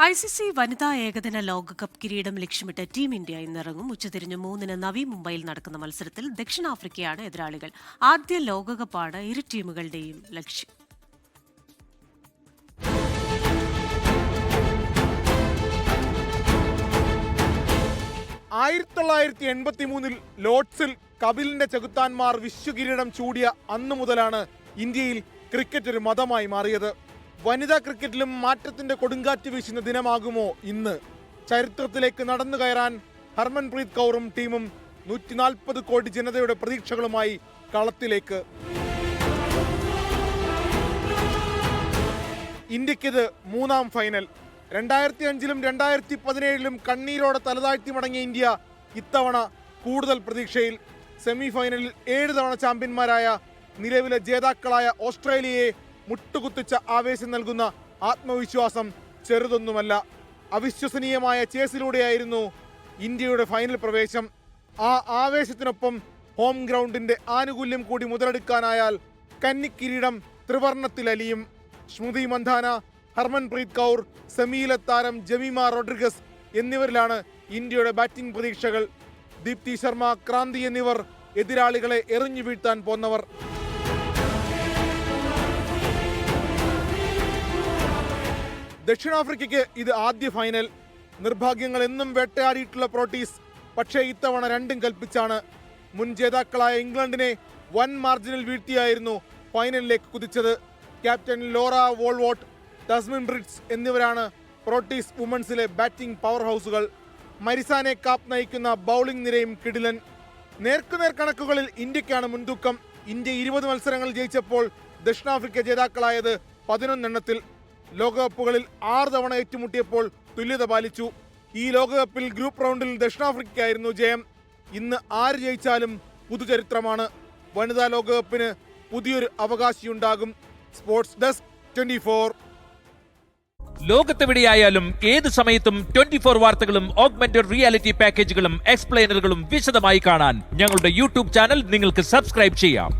ICC വനിതാ ഏകദിന ലോകകപ്പ് കിരീടം ലക്ഷ്യമിട്ട് ടീം ഇന്ത്യ ഇന്നിറങ്ങും. ഉച്ചതിരിഞ്ഞ് 3-ന് നവി മുംബൈയിൽ നടക്കുന്ന മത്സരത്തിൽ ദക്ഷിണാഫ്രിക്കയാണ് എതിരാളികൾ. ആദ്യ ലോകകപ്പാണ് ഇരു ടീമുകളുടെയും ലക്ഷ്യം. ലോർഡ്സിൽ കപിലിന്റെ ചെകുത്താന്മാർ വിശ്വകിരീടം ചൂടിയ അന്നു മുതലാണ് ഇന്ത്യയിൽ ക്രിക്കറ്റ് ഒരു മതമായി മാറിയത്. വനിതാ ക്രിക്കറ്റിലും മാറ്റത്തിന്റെ കൊടുങ്കാറ്റ് വീശുന്ന ദിനമാകുമോ ഇന്ന്? ചരിത്രത്തിലേക്ക് നടന്നു കയറാൻ ഹർമൻപ്രീത് കൗറും ടീമും 140 കോടി ജനതയുടെ പ്രതീക്ഷകളുമായി കളത്തിലേക്ക്. ഇന്ത്യക്കിത് മൂന്നാം ഫൈനൽ. 2005-ലും 2017-ലും കണ്ണീരോടെ തലതാഴ്ത്തി മടങ്ങിയ ഇന്ത്യ ഇത്തവണ കൂടുതൽ പ്രതീക്ഷയിൽ. സെമി ഫൈനലിൽ 7 തവണ ചാമ്പ്യന്മാരായ നിലവിലെ ജേതാക്കളായ ഓസ്ട്രേലിയയെ മുട്ടുകുത്തിച്ച ആവേശം നൽകുന്ന ആത്മവിശ്വാസം ചെറുതൊന്നുമല്ല. അവിശ്വസനീയമായ ചേസിലൂടെയായിരുന്നു ഇന്ത്യയുടെ ഫൈനൽ പ്രവേശം. ആ ആവേശത്തിനൊപ്പം ഹോം ഗ്രൗണ്ടിന്റെ ആനുകൂല്യം കൂടി മുതലെടുക്കാനായാൽ കന്നിക്കിരീടം ത്രിവർണ്ണത്തിലലിയും. സ്മൃതി മന്ധാന, ഹർമൻപ്രീത് കൗർ, സെമിയിലെ താരം ജമീമ റോഡ്രിഗസ് എന്നിവരിലാണ് ഇന്ത്യയുടെ ബാറ്റിംഗ് പ്രതീക്ഷകൾ. ദീപ്തി ശർമ്മ, ക്രാന്തി എന്നിവർ എതിരാളികളെ എറിഞ്ഞു വീഴ്ത്താൻ പോന്നവർ. ദക്ഷിണാഫ്രിക്കയ്ക്ക് ഇത് ആദ്യ ഫൈനൽ. നിർഭാഗ്യങ്ങൾ എന്നും വേട്ടയാടിയിട്ടുള്ള പ്രോട്ടീസ് പക്ഷേ ഇത്തവണ രണ്ടും കൽപ്പിച്ചാണ്. മുൻ ജേതാക്കളായ ഇംഗ്ലണ്ടിനെ വൻ മാർജിനിൽ വീഴ്ത്തിയായിരുന്നു ഫൈനലിലേക്ക് കുതിച്ചത്. ക്യാപ്റ്റൻ ലോറ വോൾവോട്ട്, തസ്മിൻ ബ്രിഡ്സ് എന്നിവരാണ് പ്രോട്ടീസ് വുമൻസിലെ ബാറ്റിംഗ് പവർ ഹൗസുകൾ. മരിസാനെ കാപ്പ് നയിക്കുന്ന ബൗളിംഗ് നിരയും കിടിലൻ. നേർക്കുനേർ കണക്കുകളിൽ ഇന്ത്യക്കാണ് മുൻതൂക്കം. ഇന്ത്യ 20 മത്സരങ്ങൾ ജയിച്ചപ്പോൾ ദക്ഷിണാഫ്രിക്ക ജേതാക്കളായത് 11 എണ്ണത്തിൽ. ലോകകപ്പുകളിൽ 6 തവണ ഏറ്റുമുട്ടിയപ്പോൾ തുല്യത പാലിച്ചു. ഈ ലോകകപ്പിൽ ഗ്രൂപ്പ് റൗണ്ടിൽ ദക്ഷിണാഫ്രിക്കയായിരുന്നു ജയം. ഇന്ന് ആര് ജയിച്ചാലും പുതുചരിത്രമാണ്. വനിതാ ലോകകപ്പിന് പുതിയൊരു അവകാശിയുണ്ടാകും. Sports desk 24. ലോകത്തെവിടെയായാലും ഏത് സമയത്തും 24 വാർത്തകളും ഓഗ്മെന്റഡ് റിയാലിറ്റി പാക്കേജുകളും എക്സ്പ്ലെയിനറുകളും വിശദമായി കാണാൻ ഞങ്ങളുടെ യൂട്യൂബ് ചാനൽ നിങ്ങൾക്ക് സബ്സ്ക്രൈബ് ചെയ്യാം.